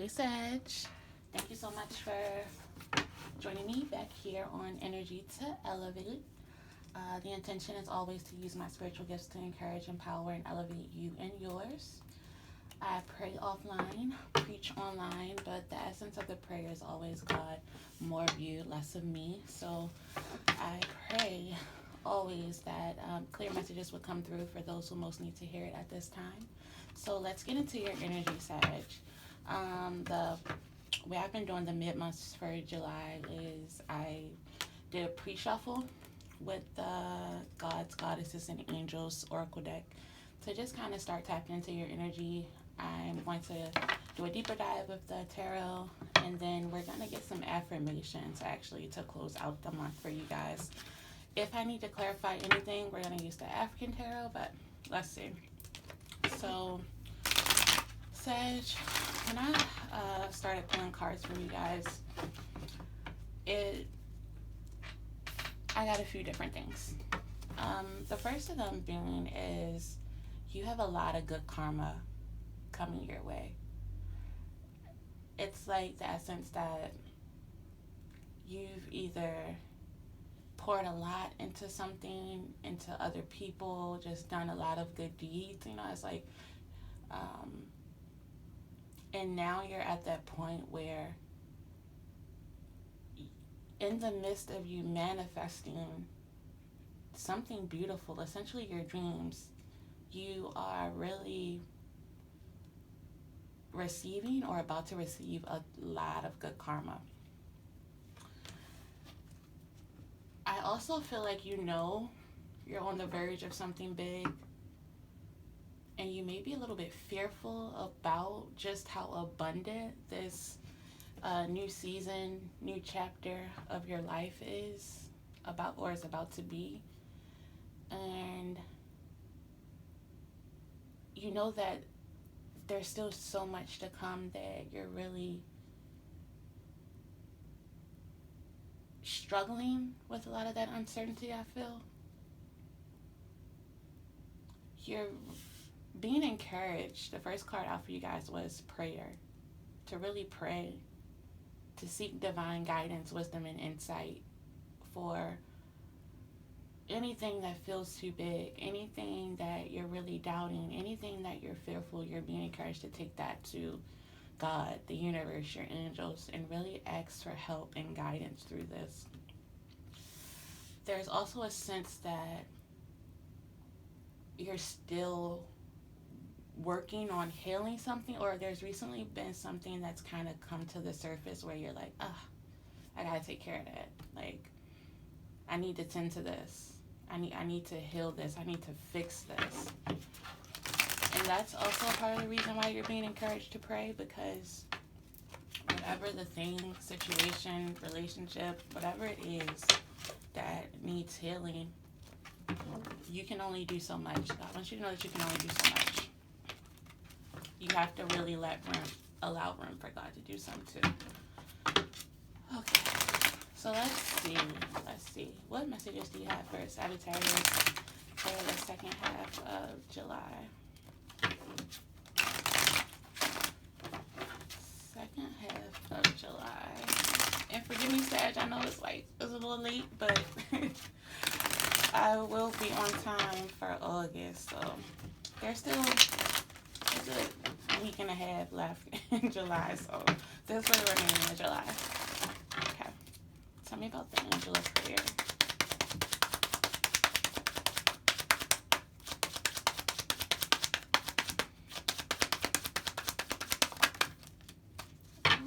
Hey Sag, thank you so much for joining me back here on Energy to Elevate. The intention is always to use my spiritual gifts to encourage, empower, and elevate you and yours. I pray offline, preach online, but the essence of the prayer is always God, more of you, less of me. So I pray always that clear messages would come through for those who most need to hear it at this time. So let's get into your energy, Sag. The way I've been doing the mid months for July is I did a pre shuffle with the gods, goddesses, and angels oracle deck to just kind of start tapping into your energy. I'm going to do a deeper dive with the tarot, and then we're going to get some affirmations actually to close out the month for you guys. If I need to clarify anything, we're going to use the African tarot, but let's see. So, Sag, when I started pulling cards for you guys, I got a few different things. The first of them being is you have a lot of good karma coming your way. It's like the essence that you've either poured a lot into something, into other people, just done a lot of good deeds. It's like, and now you're at that point where in the midst of you manifesting something beautiful, essentially your dreams, you are really receiving or about to receive a lot of good karma. I also feel like you're on the verge of something big, and you may be a little bit fearful about just how abundant this new season, new chapter of your life is about to be. And you know that there's still so much to come that you're really struggling with a lot of that uncertainty, I feel. You're being encouraged. The first card out for you guys was prayer. To really pray, to seek divine guidance, wisdom, and insight for anything that feels too big, anything that you're really doubting, anything that you're fearful. You're being encouraged to take that to God, the universe, your angels, and really ask for help and guidance through this. There's also a sense that you're still working on healing something, or there's recently been something that's kind of come to the surface where you're like, I gotta take care of that. Like, I need to tend to this. I need to heal this. I need to fix this. And that's also part of the reason why you're being encouraged to pray, because whatever the thing, situation, relationship, whatever it is that needs healing, you can only do so much. God wants you to know that you can only do so much. You have to really allow room for God to do something too. Okay. So let's see. What messages do you have for Sagittarius for the second half of July? Second half of July. And forgive me, Sag, I know it's a little late, but I will be on time for August. So there's still a good week and a half left in July. So this is for the remaining of July. Okay. Tell me about the angel of prayer.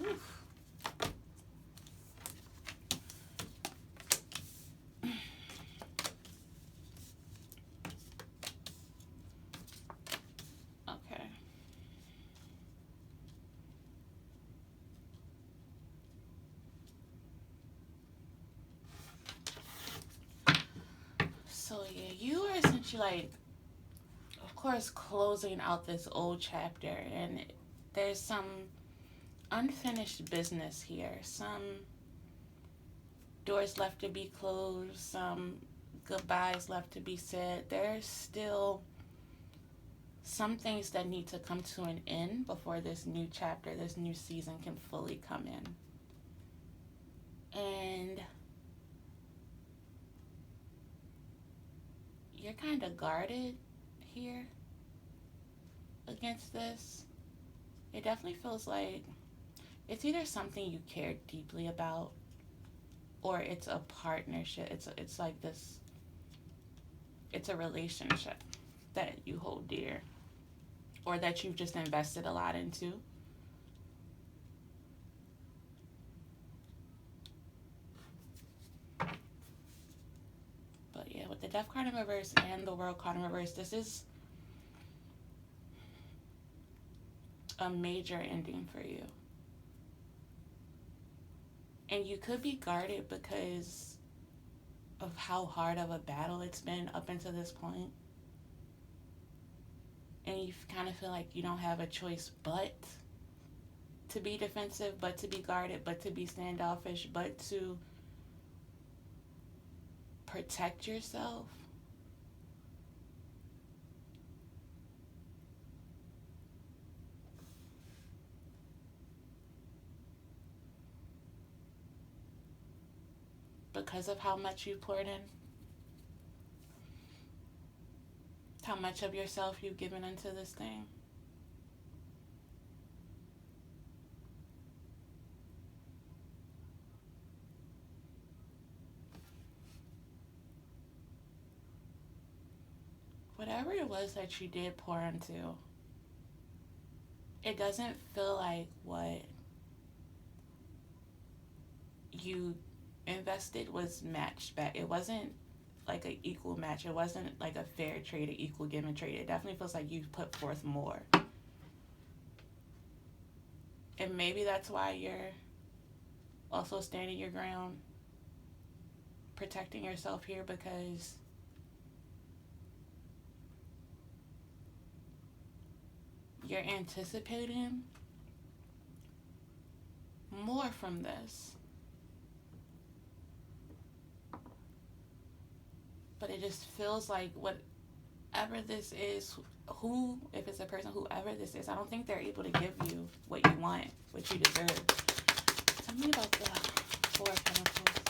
Oof. Okay. So yeah, you are essentially of course, closing out this old chapter, and there's some unfinished business here. Some doors left to be closed, some goodbyes left to be said. There's still some things that need to come to an end before this new chapter, this new season can fully come in. And you're kind of guarded here against this. It definitely feels like it's either something you care deeply about, or it's a partnership. It's like this. It's a relationship that you hold dear, or that you've just invested a lot into. But yeah, with the Death card in reverse and the World card in reverse, this is a major ending for you. And you could be guarded because of how hard of a battle it's been up until this point. And you kind of feel like you don't have a choice but to be defensive, but to be guarded, but to be standoffish, but to protect yourself. Because of how much you poured in, how much of yourself you've given into this thing. Whatever it was that you did pour into, it doesn't feel like what you invested was matched back. It wasn't like an equal match. It wasn't like a fair trade, an equal give and trade. It definitely feels like you put forth more. And maybe that's why you're also standing your ground, protecting yourself here, because you're anticipating more from this. But it just feels like whatever this is, if it's a person, whoever this is, I don't think they're able to give you what you want, what you deserve. Tell me about the Four of Pentacles.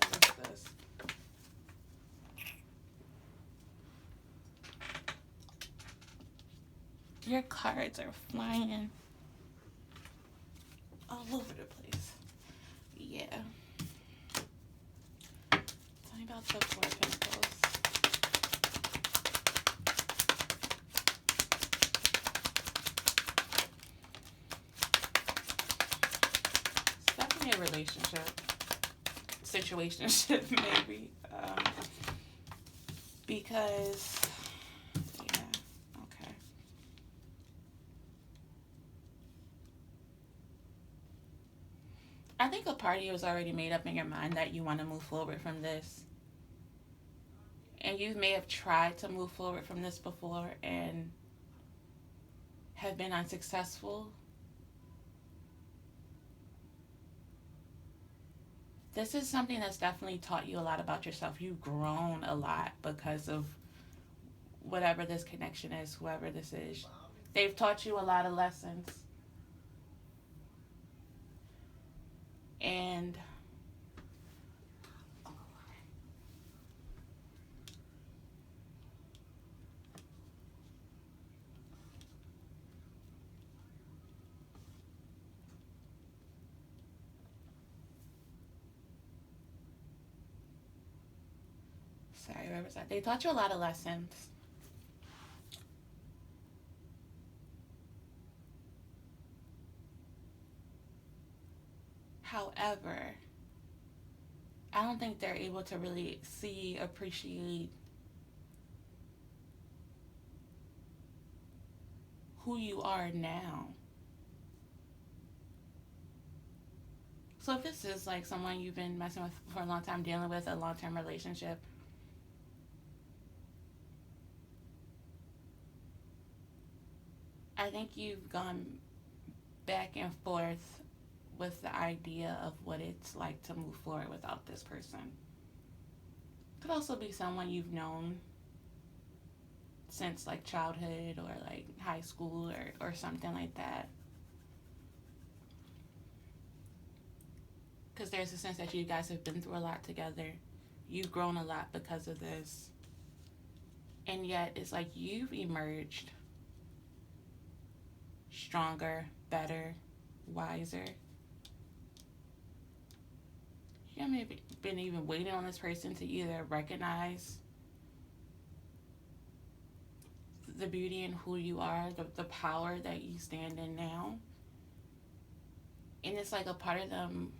What is this? Your cards are flying all over the place. Yeah. Tell me about the Four of Pentacles. It's definitely a relationship. Situationship, maybe. Because, yeah, okay. I think a part of you is already made up in your mind that you want to move forward from this. And you may have tried to move forward from this before and have been unsuccessful. This is something that's definitely taught you a lot about yourself. You've grown a lot because of whatever this connection is, whoever this is. They've taught you a lot of lessons. And sorry, where was that? They taught you a lot of lessons. However, I don't think they're able to really see, appreciate who you are now. So if this is like someone you've been messing with for a long time, dealing with a long-term relationship, I think you've gone back and forth with the idea of what it's like to move forward without this person. Could also be someone you've known since like childhood or like high school or something like that. Because there's a sense that you guys have been through a lot together. You've grown a lot because of this. And yet it's like you've emerged stronger, better, wiser. You haven't been even waiting on this person to either recognize the beauty in who you are, the power that you stand in now. And it's like a part of them,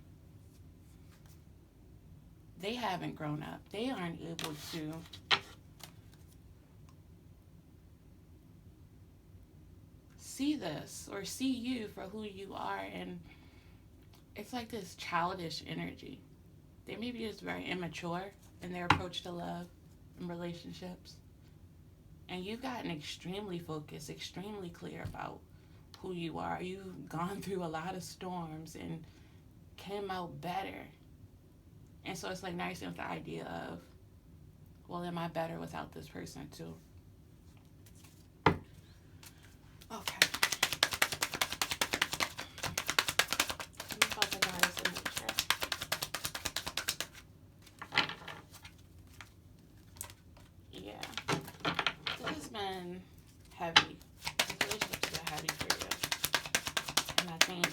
they haven't grown up. They aren't able to see this or see you for who you are. And it's like this childish energy. They may be just very immature in their approach to love and relationships. And you've gotten extremely focused, extremely clear about who you are. You've gone through a lot of storms and came out better. And so it's like now you're sitting with the idea of, well, am I better without this person too? Okay. Let me talk about this in nature. Yeah. This has been heavy. This relationship's been heavy for you. And I think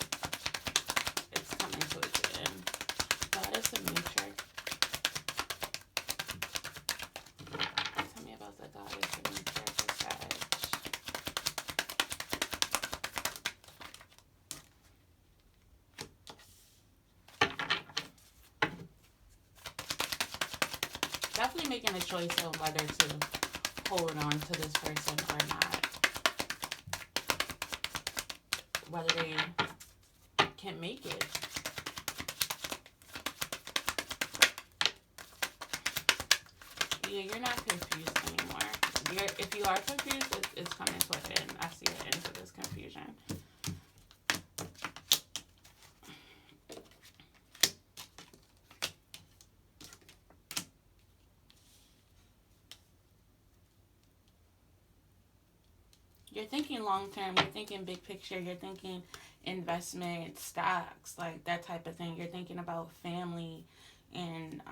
it's coming towards the end. Goddess of nature. Tell me about the goddess of nature for Sag. Definitely making a choice of whether to hold on to this person or not. Whether they can make it. Yeah, you're not confused anymore. If you are confused, it's coming to an end. I see an end to this confusion. You're thinking long term, you're thinking big picture, you're thinking investment, stocks, like that type of thing. You're thinking about family and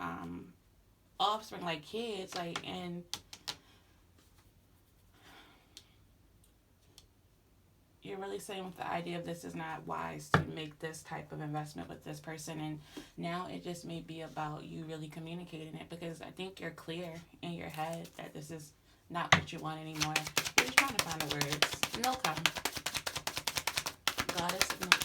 offspring, like kids, like, and you're really saying with the idea of this is not wise to make this type of investment with this person. And now it just may be about you really communicating it, because I think you're clear in your head that this is not what you want anymore. You're just trying to find the words, and they'll come. Goddess of nature.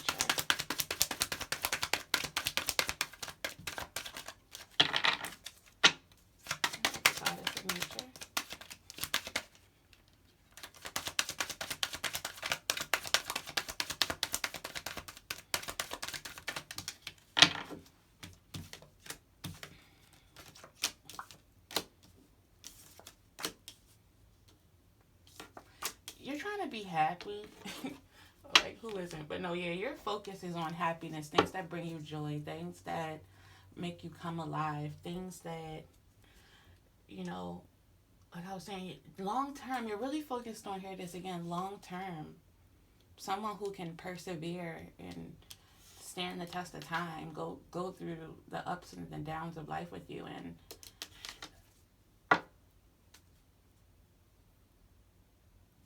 Goddess of nature. You're trying to be happy. Like, who isn't? But no, yeah, your focus is on happiness, things that bring you joy, things that make you come alive, things that, you know, like I was saying, long term, you're really focused on, here this again, long term. Someone who can persevere and stand the test of time, go through the ups and the downs of life with you. And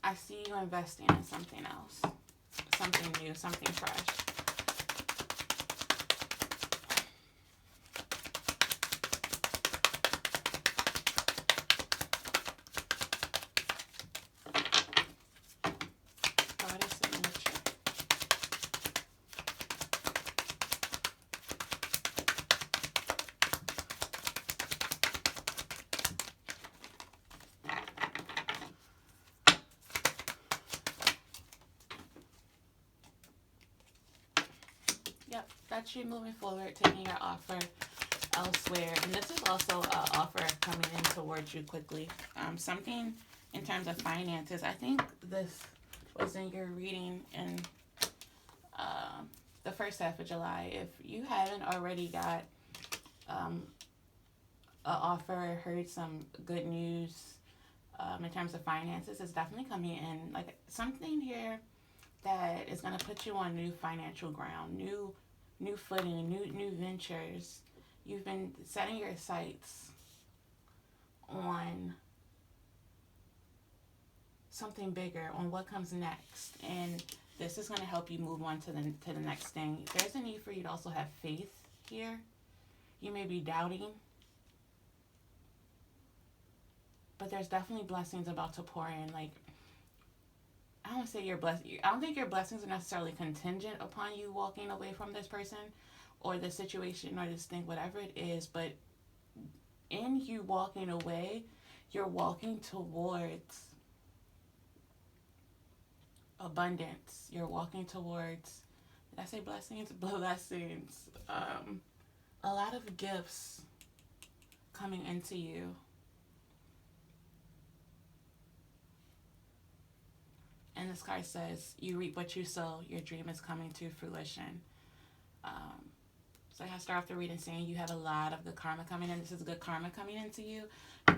I see you investing in something else, something new, something fresh. Goddess of nature. Yep, that's you moving forward, taking your offer elsewhere. And this is also an offer coming in towards you quickly. Something in terms of finances. I think this was in your reading in the first half of July. If you haven't already got an offer, heard some good news, in terms of finances is definitely coming in. Like something here that is going to put you on new financial ground, new footing, new ventures. You've been setting your sights on something bigger, on what comes next, and this is going to help you move on to the next thing. There's a need for you to also have faith here. You may be doubting, but there's definitely blessings about to pour in. Like, I don't say I don't think your blessings are necessarily contingent upon you walking away from this person or the situation or this thing, whatever it is. But in you walking away, you're walking towards abundance. You're walking towards, did I say blessings? Blessings. A lot of gifts coming into you. And this card says, you reap what you sow. Your dream is coming to fruition. So I start off the reading saying you have a lot of good karma coming in. This is good karma coming into you.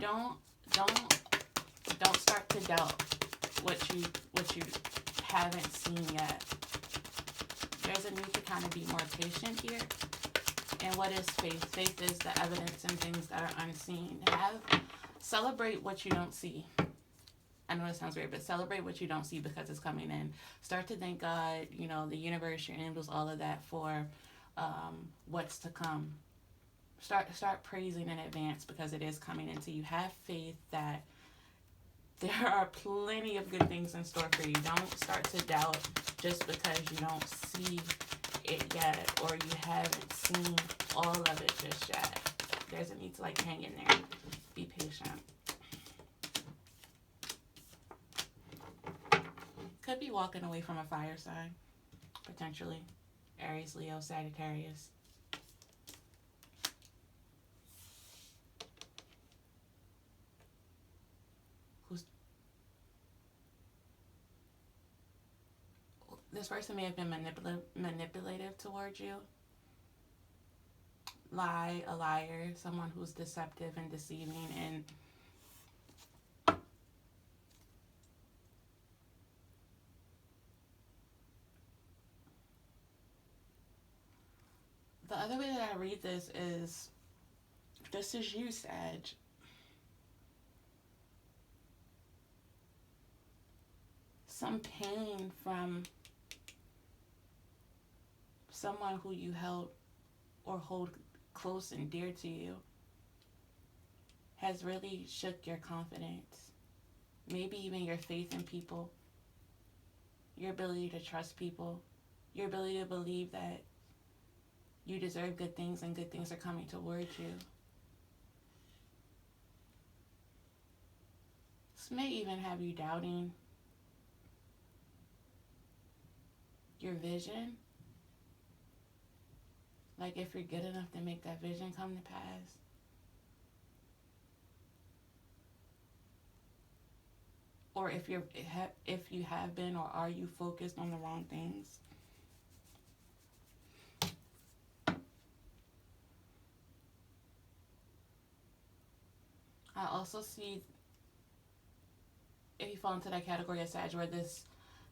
Don't start to doubt what you haven't seen yet. There's a need to kind of be more patient here. And what is faith? Faith is the evidence in things that are unseen. Celebrate what you don't see. I know it sounds weird, but celebrate what you don't see because it's coming in. Start to thank God, the universe, your angels, all of that for what's to come. Start praising in advance because it is coming into you. Have faith that there are plenty of good things in store for you. Don't start to doubt just because you don't see it yet or you haven't seen all of it just yet. There's a need to hang in there. Be patient. Could be walking away from a fire sign, potentially. Aries, Leo, Sagittarius. This person may have been manipulative towards you. A liar, someone who's deceptive and deceiving, and the other way that I read this is you, Sag. Some pain from someone who you held or hold close and dear to you has really shook your confidence. Maybe even your faith in people, your ability to trust people, your ability to believe that you deserve good things and good things are coming towards you. This may even have you doubting your vision. Like if you're good enough to make that vision come to pass. Or if you have been or are you focused on the wrong things. I also see, if you fall into that category of Sag where this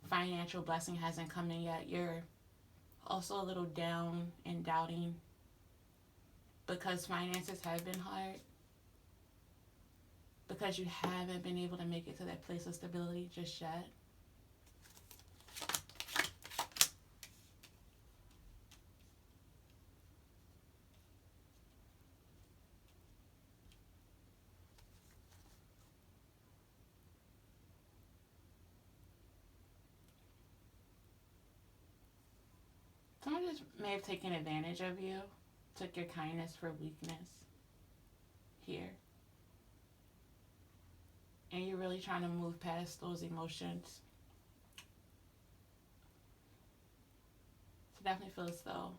financial blessing hasn't come in yet, you're also a little down and doubting because finances have been hard, because you haven't been able to make it to that place of stability just yet. Someone just may have taken advantage of you, took your kindness for weakness here. And you're really trying to move past those emotions. So definitely feel as though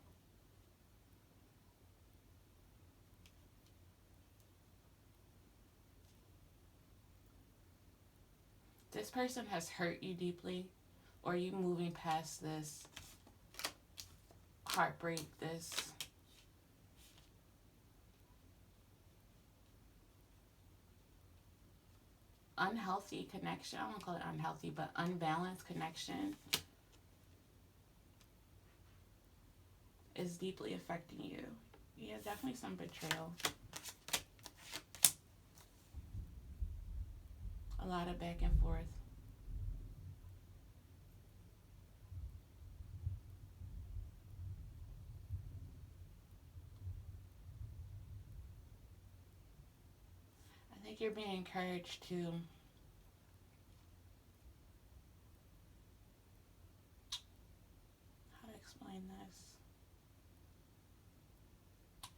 this person has hurt you deeply, or you moving past this heartbreak, this unhealthy connection. I don't call it unhealthy, but unbalanced connection is deeply affecting you. Yeah, definitely some betrayal. A lot of back and forth. I think you're being encouraged to how to explain this?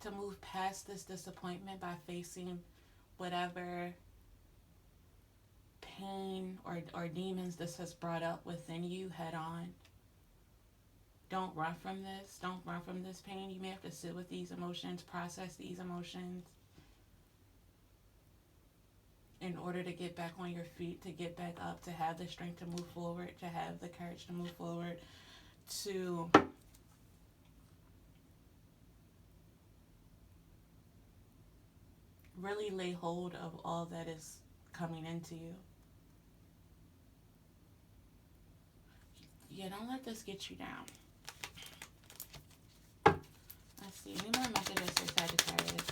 To move past this disappointment by facing whatever pain or demons this has brought up within you head on. Don't run from this. Don't run from this pain. You may have to sit with these emotions, process these emotions in order to get back on your feet, to get back up, to have the strength to move forward, to have the courage to move forward, to really lay hold of all that is coming into you. Yeah, don't let this get you down. Let's see. Any more messages for Sagittarius?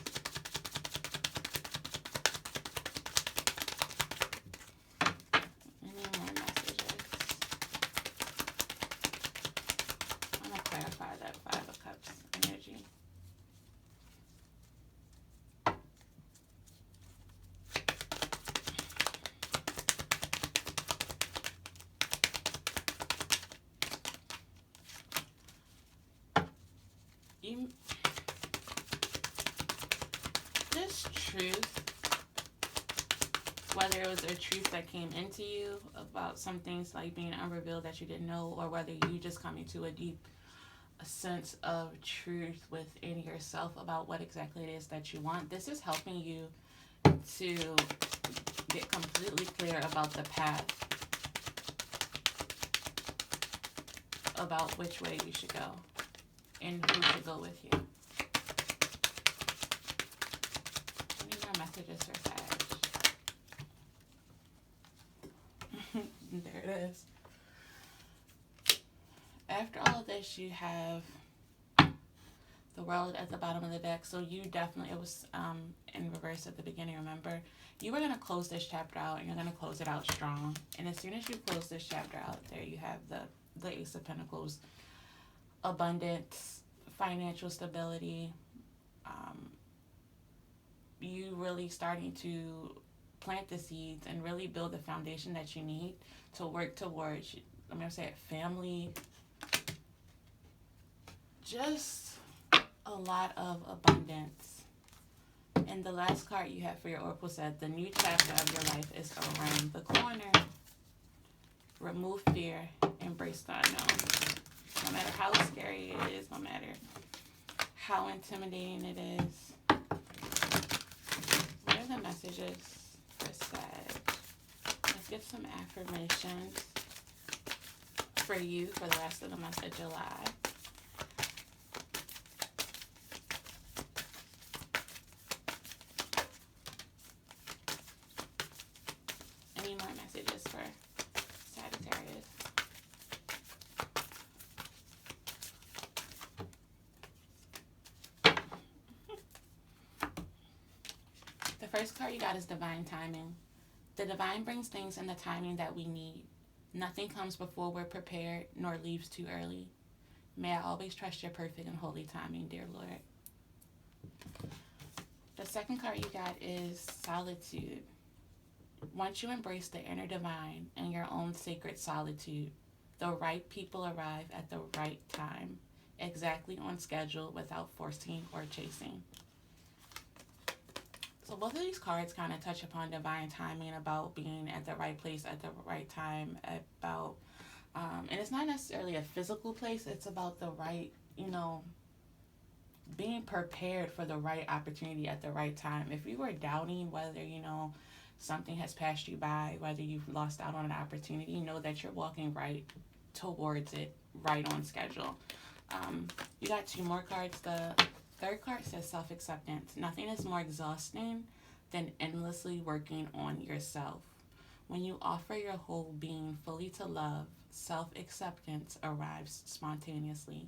Any more messages? I'm going to clarify that Five of Cups energy. This truth, whether it was a truth that came into you about some things like being unrevealed that you didn't know, or whether you just coming to a deep sense of truth within yourself about what exactly it is that you want, this is helping you to get completely clear about the path, about which way you should go and who should go with you. Any more messages for Sag? There it is. After all of this, you have the World at the bottom of the deck. So you definitely, it was in reverse at the beginning, remember? You were going to close this chapter out, and you're going to close it out strong. And as soon as you close this chapter out, there you have the Ace of Pentacles. Abundance, financial stability, you really starting to plant the seeds and really build the foundation that you need to work towards, I'm going to say it, family, just a lot of abundance. And the last card you have for your oracle said, the new chapter of your life is around the corner. Remove fear, embrace the unknown. No matter how scary it is, no matter how intimidating it is. What are the messages for Sag? Let's get some affirmations for you for the rest of the month of July. Any more messages for Sagittarius? The first card you got is divine timing. The divine brings things in the timing that we need. Nothing comes before we're prepared, nor leaves too early. May I always trust your perfect and holy timing, dear Lord. The second card you got is solitude. Once you embrace the inner divine and your own sacred solitude, the right people arrive at the right time, exactly on schedule, without forcing or chasing. So both of these cards kind of touch upon divine timing, about being at the right place at the right time, about, and it's not necessarily a physical place, it's about the right, being prepared for the right opportunity at the right time. If you were doubting whether, something has passed you by, whether you've lost out on an opportunity, know that you're walking right towards it, right on schedule. You got two more cards. The third card says self-acceptance. Nothing is more exhausting than endlessly working on yourself. When you offer your whole being fully to love, self-acceptance arrives spontaneously.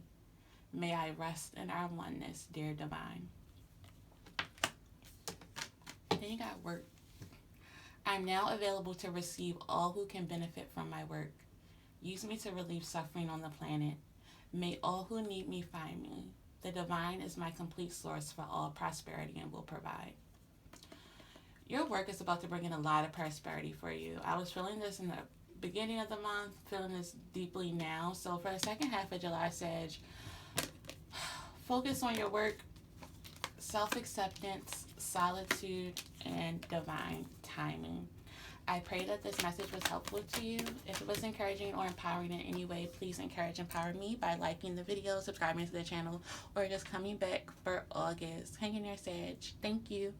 May I rest in our oneness, dear divine. Then you got work. I'm now available to receive all who can benefit from my work. Use me to relieve suffering on the planet. May all who need me find me. The divine is my complete source for all prosperity and will provide. Your work is about to bring in a lot of prosperity for you. I was feeling this in the beginning of the month, feeling this deeply now. So for the second half of July, Sag, focus on your work, self-acceptance, solitude, and divine timing. I pray that this message was helpful to you. If it was encouraging or empowering in any way, please encourage and empower me by liking the video, subscribing to the channel, or just coming back for August. Hang in there, Sag. Thank you.